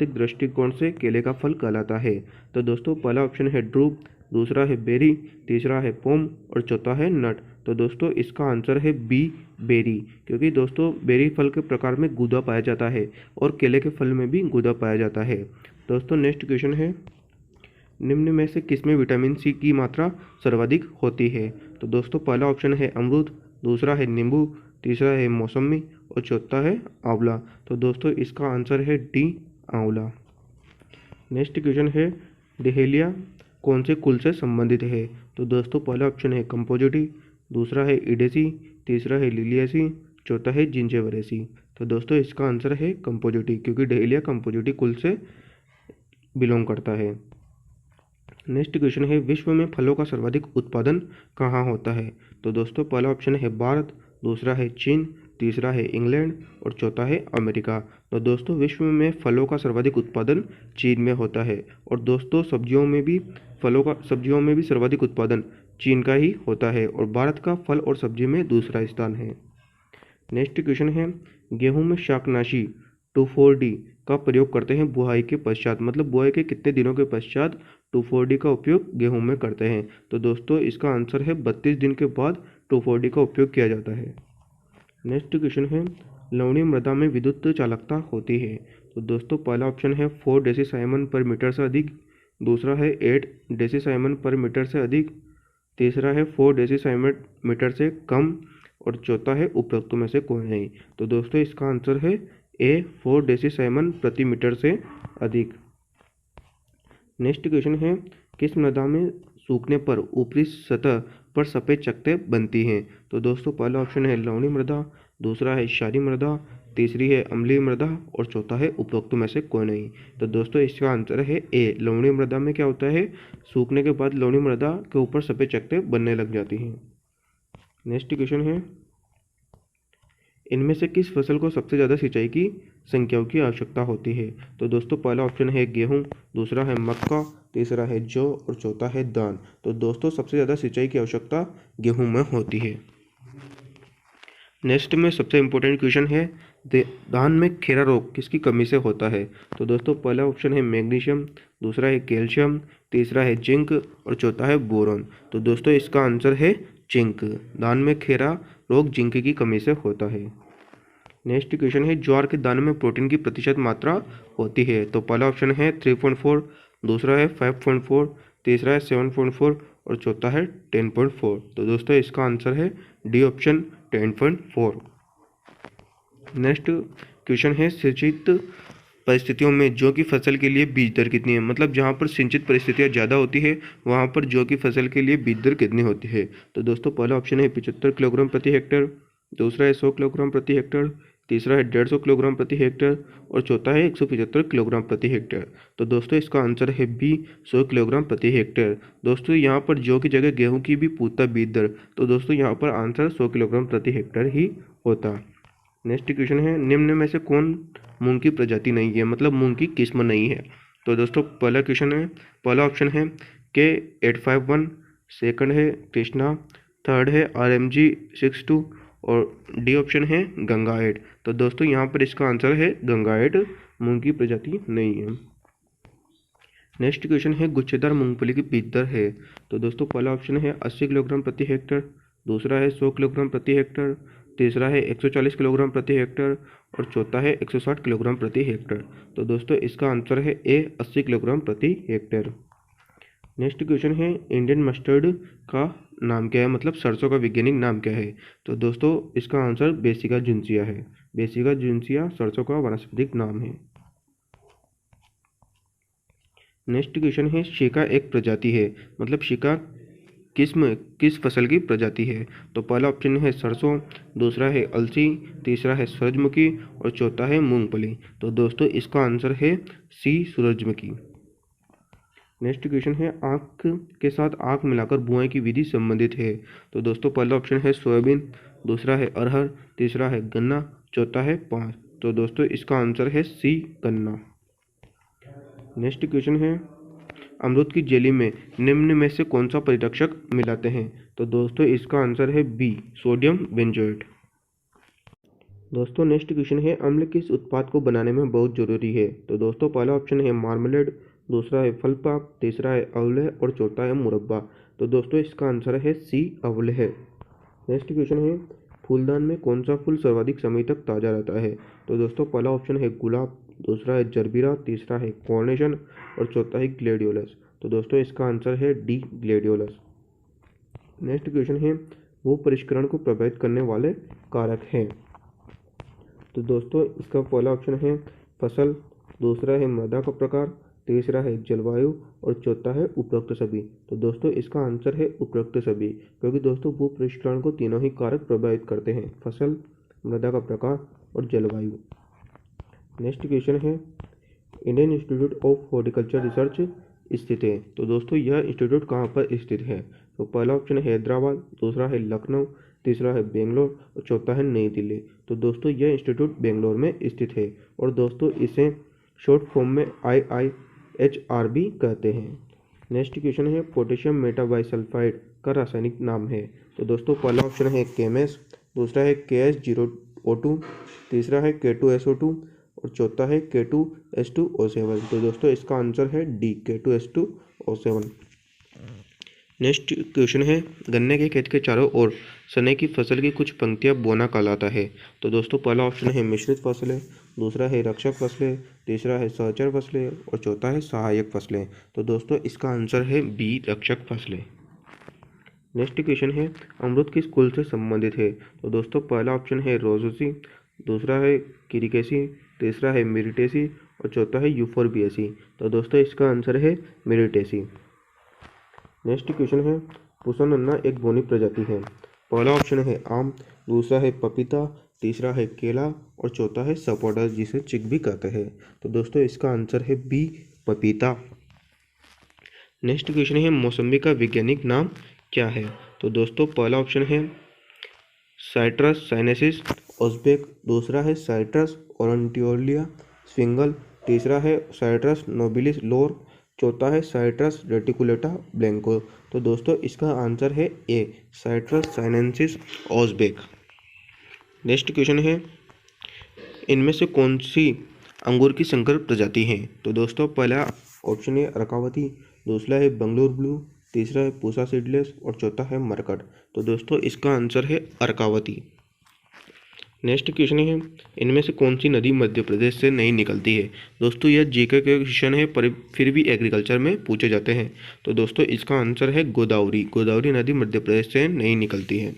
प्राकृतिक दृष्टिकोण से केले का फल कहलाता है? तो दोस्तों पहला ऑप्शन है ड्रूप, दूसरा है बेरी, तीसरा है पोम और चौथा है नट। तो दोस्तों इसका आंसर है बी, बेरी, क्योंकि दोस्तों बेरी फल के प्रकार में गूदा पाया जाता है और केले के फल में भी गूदा पाया जाता है। दोस्तों नेक्स्ट क्वेश्चन है, निम्न में से किसमें विटामिन सी की मात्रा सर्वाधिक होती है? तो दोस्तों पहला ऑप्शन है अमरूद, दूसरा है नींबू, तीसरा है मौसमी और चौथा है आंवला। तो दोस्तों इसका आंसर है डी, आंवला। नेक्स्ट क्वेश्चन है, डहेलिया कौन से कुल से संबंधित है? तो दोस्तों पहला ऑप्शन है कंपोजिटी, दूसरा है इडेसी, तीसरा है लिलियासी, चौथा है जिंजेवरेसी। तो दोस्तों इसका आंसर है कंपोजिटी, क्योंकि डहेलिया कंपोजिटी कुल से बिलोंग करता है। नेक्स्ट क्वेश्चन है, विश्व में फलों का सर्वाधिक उत्पादन कहाँ होता है? तो दोस्तों पहला ऑप्शन है भारत, दूसरा है चीन, तीसरा है इंग्लैंड और चौथा है अमेरिका। तो दोस्तों विश्व में फलों का सर्वाधिक उत्पादन चीन में होता है और दोस्तों सब्जियों में भी सर्वाधिक उत्पादन चीन का ही होता है और भारत का फल और सब्जी में दूसरा स्थान है। नेक्स्ट क्वेश्चन है, गेहूं में शाकनाशी 2,4-D का प्रयोग करते हैं बुआई के पश्चात, मतलब बुआई के कितने दिनों के पश्चात 2,4-D का उपयोग गेहूं में करते हैं? तो दोस्तों इसका आंसर है 32 दिन के बाद 2,4-D का उपयोग किया जाता है। नेक्स्ट क्वेश्चन है, लवणीय मृदा में विद्युत चालकता होती है? तो दोस्तों पहला ऑप्शन है 4 डेसीसाइमन पर मीटर से अधिक, दूसरा है 8 डेसीसाइमन पर मीटर से अधिक, तीसरा है 4 डेसीसाइमन मीटर से कम और चौथा है उपरोक्त में से कोई नहीं। तो दोस्तों इसका आंसर है ए, 4 डेसीसाइमन प्रति मीटर से अधिक। नेक्स्ट क्वेश्चन है, किस मृदा में सूखने पर ऊपरी सतह पर सफ़ेद चकत्ते बनती हैं? तो दोस्तों पहला ऑप्शन है लवणीय मृदा, दूसरा है क्षारीय मृदा, तीसरी है अम्लीय मृदा और चौथा है उपरोक्त में से कोई नहीं। तो दोस्तों इसका आंसर है ए, लवणीय मृदा में क्या होता है, सूखने के बाद लवणीय मृदा के ऊपर सफ़ेद चकत्ते बनने लग जाती हैं। नेक्स्ट क्वेश्चन है, इनमें से किस फसल को सबसे ज़्यादा सिंचाई की संख्याओं की आवश्यकता होती है? तो दोस्तों पहला ऑप्शन है गेहूं, दूसरा है मक्का, तीसरा है जौ और चौथा है धान। तो दोस्तों सबसे ज़्यादा सिंचाई की आवश्यकता गेहूं में होती है। नेक्स्ट में सबसे इम्पोर्टेंट क्वेश्चन है, धान में खैरा रोग किसकी कमी से होता है? तो दोस्तों पहला ऑप्शन है मैग्नीशियम, दूसरा है कैल्शियम, तीसरा है जिंक और चौथा है बोरॉन। तो दोस्तों इसका आंसर है जिंक, धान में खैरा रोग जिंक की कमी से होता है। नेक्स्ट क्वेश्चन है, ज्वार के दाने में प्रोटीन की प्रतिशत मात्रा होती है? तो पहला ऑप्शन है 3.4, दूसरा है 5.4, तीसरा है 7.4 और चौथा है 10.4। तो दोस्तों इसका आंसर है डी ऑप्शन 10.4। नेक्स्ट क्वेश्चन है, सिंचित परिस्थितियों में जौ की फसल के लिए बीज दर कितनी है? मतलब जहाँ पर सिंचित परिस्थितियाँ ज़्यादा होती है वहाँ पर जौ की फसल के लिए बीज दर कितनी होती है? तो दोस्तों पहला ऑप्शन है 75 किलोग्राम प्रति हेक्टेयर, दूसरा है 100 किलोग्राम प्रति हेक्टेयर, तीसरा है 150 किलोग्राम प्रति हेक्टेयर और चौथा है 175 किलोग्राम प्रति हेक्टेयर। तो दोस्तों इसका आंसर है बी, 100 किलोग्राम प्रति हेक्टेयर। दोस्तों यहाँ पर जौ की जगह गेहूं की भी पूछता बीज दर, तो दोस्तों यहाँ पर आंसर 100 किलोग्राम प्रति हेक्टेयर ही होता। नेक्स्ट क्वेश्चन है, निम्न में से कौन मूंग की प्रजाति नहीं है, मतलब मूंग की किस्म नहीं है? तो दोस्तों पहला ऑप्शन है K851, सेकंड है कृष्णा, थर्ड है RMG 62 और डी ऑप्शन है गंगा 8। तो दोस्तों यहाँ पर इसका आंसर है गंगा 8, मूंग की प्रजाति नहीं है। नेक्स्ट क्वेश्चन है, गुच्छेदार मूंगफली की बीज दर है? तो दोस्तों पहला ऑप्शन है 80 किलोग्राम प्रति हेक्टेयर, दूसरा है 100 किलोग्राम प्रति हेक्टेयर, तीसरा है 140 किलोग्राम प्रति हेक्टेयर और चौथा है 160 किलोग्राम प्रति हेक्टेयर। तो दोस्तों इसका आंसर है ए, 80 किलोग्राम प्रति हेक्टेयर। नेक्स्ट क्वेश्चन है, इंडियन मस्टर्ड का नाम क्या है, मतलब सरसों का वैज्ञानिक नाम क्या है? तो दोस्तों इसका आंसर ब्रेसिका जुन्सिया है। ब्रेसिका जुन्सिया सरसों का वानस्पतिक नाम है। नेक्स्ट क्वेश्चन है, शिका एक प्रजाति है, मतलब शिका किस फसल की प्रजाति है? तो पहला ऑप्शन है सरसों, दूसरा है अलसी, तीसरा है सूरजमुखी और चौथा है मूंगफली। तो दोस्तों इसका आंसर है सी, सूरजमुखी। नेक्स्ट क्वेश्चन है, आँख के साथ आँख मिलाकर बुआई की विधि संबंधित है? तो दोस्तों पहला ऑप्शन है सोयाबीन, दूसरा है अरहर, तीसरा है गन्ना, चौथा है पाँच। तो दोस्तों इसका आंसर है सी, गन्ना। नेक्स्ट क्वेश्चन है, अमरूद की जेली में निम्न में से कौन सा परिरक्षक मिलाते हैं? तो दोस्तों इसका आंसर है बी, सोडियम बेंजोएट। दोस्तों नेक्स्ट क्वेश्चन है, अम्ल किस उत्पाद को बनाने में बहुत जरूरी है? तो दोस्तों पहला ऑप्शन है मार्मलेड, दूसरा है फल पाक, तीसरा है अवलेह और चौथा है मुरब्बा। तो दोस्तों इसका आंसर है सी, अवलेह। नेक्स्ट क्वेश्चन है, फूलदान में कौन सा फूल सर्वाधिक समय तक ताज़ा रहता है? तो दोस्तों पहला ऑप्शन है गुलाब, दूसरा है जरबीरा, तीसरा है कॉर्नेशन और चौथा है ग्लेडियोलस। तो दोस्तों इसका आंसर है डी, ग्लेडियोलस। नेक्स्ट क्वेश्चन है, वो परिष्करण को प्रभावित करने वाले कारक हैं? तो दोस्तों इसका पहला ऑप्शन है फसल, दूसरा है मृदा का प्रकार, तीसरा है जलवायु और चौथा है उपरोक्त सभी। तो दोस्तों इसका आंसर है उपरोक्त सभी, क्योंकि दोस्तों भू परिष्करण को तीनों ही कारक प्रभावित करते हैं, फसल, मृदा का प्रकार और जलवायु। नेक्स्ट क्वेश्चन है, Indian institute of horticulture research स्थित है? तो दोस्तों यह इंस्टीट्यूट कहाँ पर स्थित है? तो पहला ऑप्शन है हैदराबाद, दूसरा है लखनऊ, तीसरा है बेंगलोर और चौथा है नई दिल्ली। तो दोस्तों यह इंस्टीट्यूट बेंगलोर में स्थित है और दोस्तों इसे शॉर्ट फॉर्म में IIHR भी कहते हैं। नेक्स्ट क्वेश्चन है, पोटेशियम मेटाबाइसल्फाइड का रासायनिक नाम है? तो दोस्तों पहला ऑप्शन है केमेस, दूसरा है KH0O2, तीसरा है K2SO2 और चौथा है K2H2O7। तो दोस्तों इसका आंसर है डी, K2H2O7। नेक्स्ट क्वेश्चन है, गन्ने के खेत के चारों ओर सने की फसल की कुछ पंक्तियां बोना कहलाता है? तो दोस्तों पहला ऑप्शन है मिश्रित फसलें, दूसरा है रक्षक फसलें, तीसरा है सहचर फसलें और चौथा है सहायक फसलें। तो दोस्तों इसका आंसर है बी, रक्षक फसलें। नेक्स्ट क्वेश्चन है, अमरूद किस कुल से संबंधित है? तो दोस्तों पहला ऑप्शन है रोजेसी, दूसरा है किरिकेसी, तीसरा है मिरिटेसी और चौथा है यूफोरबिएसी। तो दोस्तों इसका आंसर है मिरिटेसी। नेक्स्ट क्वेश्चन है, पुष्पनन्ना एक बोनी प्रजाति है? पहला ऑप्शन है आम, दूसरा है पपीता, तीसरा है केला और चौथा है सपोटा जिसे चिक भी कहते हैं। तो दोस्तों इसका आंसर है बी, पपीता। नेक्स्ट क्वेश्चन है, मौसम्बी का वैज्ञानिक नाम क्या है? तो दोस्तों पहला ऑप्शन है साइट्रस साइनेसिस ओज़बेक, दूसरा है साइट्रस ओरंटियोलिया स्विंगल, तीसरा है साइट्रस नोबिलिस लोर, चौथा है साइट्रस रेटिकुलेटा ब्लैंको। तो दोस्तों इसका आंसर है ए, साइट्रस साइनेंसिस ओज़बेक। नेक्स्ट क्वेश्चन है, इनमें से कौन सी अंगूर की संकर प्रजाति है? तो दोस्तों पहला ऑप्शन है अर्कावती, दूसरा है बंगलोर ब्लू, तीसरा है पूसा सीडलेस और चौथा है मरकट। तो दोस्तों इसका आंसर है अर्कावती। नेक्स्ट क्वेश्चन है, इनमें से कौन सी नदी मध्य प्रदेश से नहीं निकलती है? दोस्तों यह जीके के क्वेश्चन है पर फिर भी एग्रीकल्चर में पूछे जाते हैं। तो दोस्तों इसका आंसर है गोदावरी, गोदावरी नदी मध्य प्रदेश से नहीं निकलती है।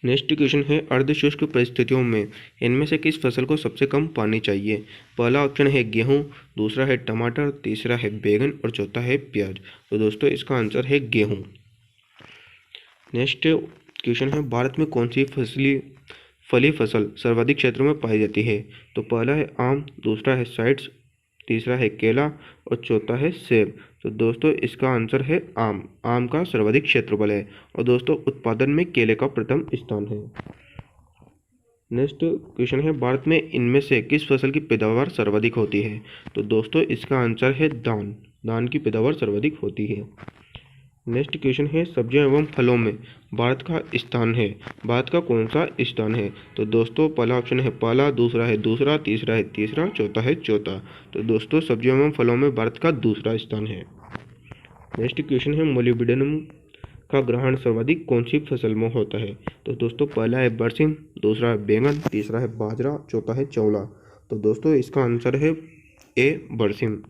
नेक्स्ट क्वेश्चन है, अर्धशुष्क परिस्थितियों में इनमें से किस फसल को सबसे कम पानी चाहिए? पहला ऑप्शन है गेहूं, दूसरा है टमाटर, तीसरा है बैगन और चौथा है प्याज। तो दोस्तों इसका आंसर है गेहूं। नेक्स्ट क्वेश्चन है, भारत में कौन सी फली फसल सर्वाधिक क्षेत्रों में पाई जाती है? तो पहला है आम, दूसरा है साइट्स, तीसरा है केला और चौथा है सेब। तो दोस्तों इसका आंसर है आम, आम का सर्वाधिक क्षेत्रफल है और दोस्तों उत्पादन में केले का प्रथम स्थान है। नेक्स्ट क्वेश्चन है, भारत में इनमें से किस फसल की पैदावार सर्वाधिक होती है? तो दोस्तों इसका आंसर है धान, धान की पैदावार सर्वाधिक होती है। नेक्स्ट क्वेश्चन है, सब्जियों एवं फलों में भारत का स्थान है, भारत का कौन सा स्थान है? तो दोस्तों पहला ऑप्शन है पहला, दूसरा है दूसरा, तीसरा है तीसरा, चौथा है चौथा। तो दोस्तों सब्जियों एवं फलों में भारत का दूसरा स्थान है। नेक्स्ट क्वेश्चन है, मोलिब्डेनम का ग्रहण सर्वाधिक कौन सी फसल में होता है? तो दोस्तों पहला है बरसीम, दूसरा है बैंगन, तीसरा है बाजरा, चौथा है चौला। तो दोस्तों इसका आंसर है ए, बरसीम।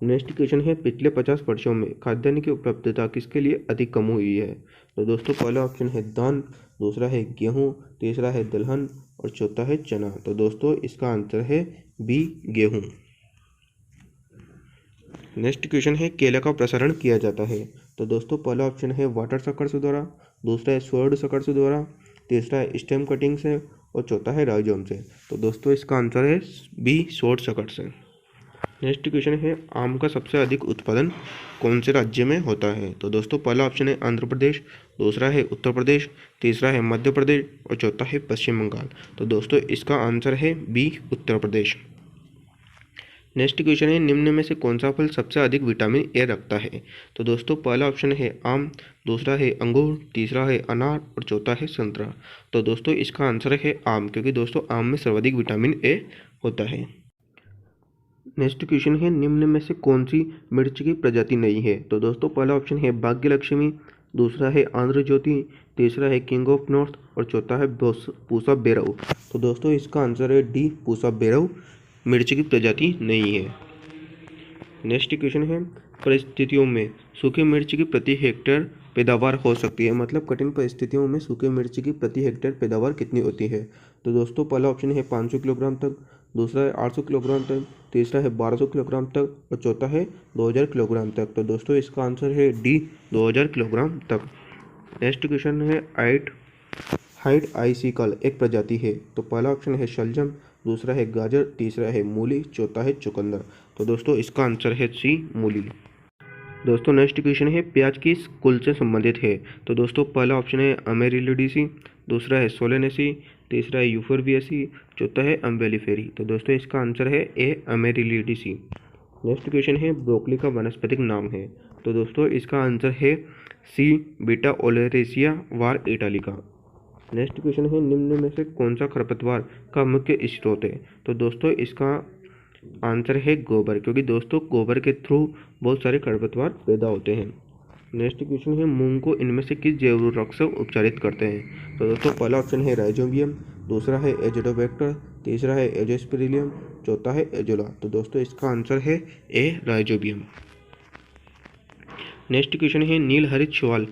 नेक्स्ट क्वेश्चन है, पिछले 50 वर्षों में खाद्यान्न की उपलब्धता किसके लिए अधिक कम हुई है? तो दोस्तों पहला ऑप्शन है धान, दूसरा है गेहूं, तीसरा है दलहन और चौथा है चना। तो दोस्तों इसका आंसर है बी, गेहूं। नेक्स्ट क्वेश्चन है, केले का प्रसारण किया जाता है? तो दोस्तों पहला ऑप्शन है वाटर शक्कर से द्वारा, दूसरा है स्वर्ण शक्कर से द्वारा, तीसरा है स्टेम कटिंग से और चौथा है राइजोम से। तो दोस्तों इसका आंसर है बी, शॉर्ट शक्कर से। नेक्स्ट क्वेश्चन है, आम का सबसे अधिक उत्पादन कौन से राज्य में होता है? तो दोस्तों पहला ऑप्शन है आंध्र प्रदेश, दूसरा है उत्तर प्रदेश, तीसरा है मध्य प्रदेश और चौथा है पश्चिम बंगाल। तो दोस्तों इसका आंसर है B, Uttar Pradesh. Next question है, निम्न में से कौन सा फल सबसे अधिक विटामिन ए रखता है? तो दोस्तों पहला ऑप्शन है आम, दूसरा है अंगूर, तीसरा है अनार और चौथा है संतरा। तो दोस्तों इसका आंसर है आम, क्योंकि दोस्तों आम में सर्वाधिक विटामिन ए होता है। नेक्स्ट क्वेश्चन है, निम्न में से कौन सी मिर्च की प्रजाति नहीं है? तो दोस्तों पहला ऑप्शन है भाग्य लक्ष्मी, दूसरा है आंध्र ज्योति, तीसरा है किंग ऑफ नॉर्थ और चौथा है पूसा बेरऊ। तो दोस्तों इसका आंसर है डी, पूसा बेरऊ मिर्च की प्रजाति नहीं है। नेक्स्ट क्वेश्चन है, परिस्थितियों में सूखे मिर्च की प्रति हेक्टेयर पैदावार हो सकती है, मतलब कठिन परिस्थितियों में सूखे मिर्च की प्रति हेक्टेयर पैदावार कितनी होती है? तो दोस्तों पहला ऑप्शन है 500 किलोग्राम तक, दूसरा है 800 किलोग्राम तक, तीसरा है 1200 किलोग्राम तक और चौथा है 2000 किलोग्राम तक। तो दोस्तों इसका आंसर है डी, 2000 किलोग्राम तक। नेक्स्ट क्वेश्चन है, हाइड आइसिकल एक प्रजाति है। तो पहला ऑप्शन है शलजम, दूसरा है गाजर, तीसरा है मूली, चौथा है चुकंदर। तो दोस्तों इसका आंसर है सी, मूली। दोस्तों नेक्स्ट क्वेश्चन है, प्याज किस कुल से संबंधित है? तो दोस्तों पहला ऑप्शन है अमेरिलिडेसी, दूसरा है सोलेनेसी, तीसरा है यूफोर्बिएसी, चौथा है अम्बेलिफेरी। तो दोस्तों इसका आंसर है ए, अमेरिलिडेसी। नेक्स्ट क्वेश्चन है, ब्रोकली का वानस्पतिक नाम है? तो दोस्तों इसका आंसर है सी, बीटा ओलेरेसिया वार इटालिका। नेक्स्ट क्वेश्चन है, निम्न में से कौन सा खरपतवार का मुख्य स्रोत है? तो दोस्तों इसका आंसर है गोबर, क्योंकि दोस्तों गोबर के थ्रू बहुत सारे खरपतवार पैदा होते हैं। नेक्स्ट क्वेश्चन है, मूंग को इनमें से किस जैव उर्वरक से उपचारित करते हैं? तो दोस्तों पहला ऑप्शन है राइजोबियम, दूसरा है एजोडोबैक्टर, तीसरा है एजोस्पिरिलियम, चौथा है एजोला। तो दोस्तों इसका आंसर है ए, राइजोबियम। नेक्स्ट क्वेश्चन है, नील हरित शैवाल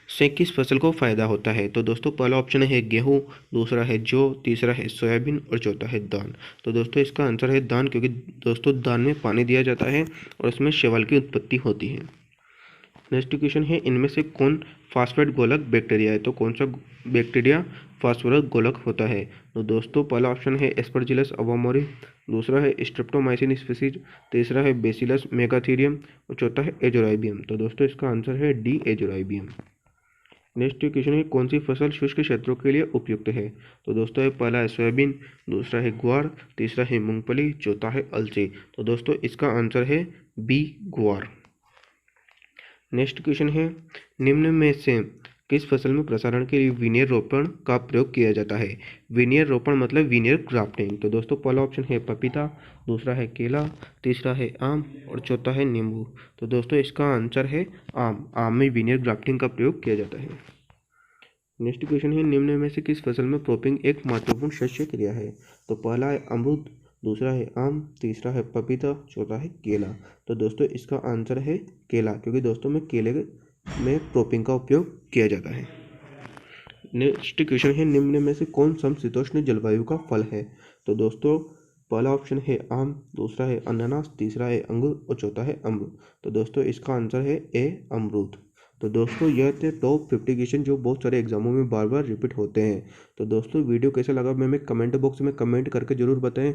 से किस फसल को फायदा होता है? तो दोस्तों पहला ऑप्शन है गेहूं, दूसरा है जौ, तीसरा है सोयाबीन और चौथा है दान। तो दोस्तों इसका आंसर है दान, क्योंकि दोस्तों दान में पानी दिया जाता है और उसमें शैवाल की उत्पत्ति होती है। नेक्स्ट क्वेश्चन है, इनमें से कौन फास्फेट गोलक बैक्टीरिया है? तो कौन सा बैक्टीरिया फास्फोरस गोलक होता है? तो दोस्तों पहला ऑप्शन है एस्परजिलस अवामोरी, दूसरा है स्ट्रेप्टोमाइसिन स्पीसीज, तीसरा है बेसिलस मेगाथीरियम और चौथा है एजोराइबियम। तो दोस्तों इसका आंसर है डी, एजोराइबियम। नेक्स्ट क्वेश्चन है, कौन सी फसल शुष्क क्षेत्रों के लिए उपयुक्त है? तो दोस्तों पहला है सोयाबीन, दूसरा है ग्वार, तीसरा है मूंगफली, चौथा है अलसी। तो दोस्तों इसका आंसर है बी, ग्वार। नेक्स्ट क्वेश्चन है, निम्न में से किस फसल में प्रसारण के लिए विनियर रोपण का प्रयोग किया जाता है? विनियर रोपण मतलब विनियर ग्राफ्टिंग। तो दोस्तों पहला ऑप्शन है पपीता, दूसरा है केला, तीसरा है आम और चौथा है नींबू। तो दोस्तों इसका आंसर है आम, आम में विनियर ग्राफ्टिंग का प्रयोग किया जाता है। नेक्स्ट क्वेश्चन है, निम्न में से किस फसल में क्रॉपिंग एक महत्वपूर्ण शस्य क्रिया है? तो पहला है अमरूद, दूसरा है आम, तीसरा है पपीता, चौथा है केला। तो दोस्तों इसका आंसर है केला, क्योंकि दोस्तों में केले में क्रॉपिंग का उपयोग किया जाता है। नेक्स्ट क्वेश्चन है, निम्न में से कौन समशीतोष्ण जलवायु का फल है? तो दोस्तों पहला ऑप्शन है आम, दूसरा है अनानास, तीसरा है अंगूर और चौथा है अमरूद। तो दोस्तों इसका आंसर है ए, अमरूद। तो दोस्तों यह थे टॉप 50 क्वेश्चन जो बहुत सारे एग्जामों में बार बार रिपीट होते हैं। तो दोस्तों वीडियो कैसा लगा मैं कमेंट बॉक्स में कमेंट करके जरूर बताएं।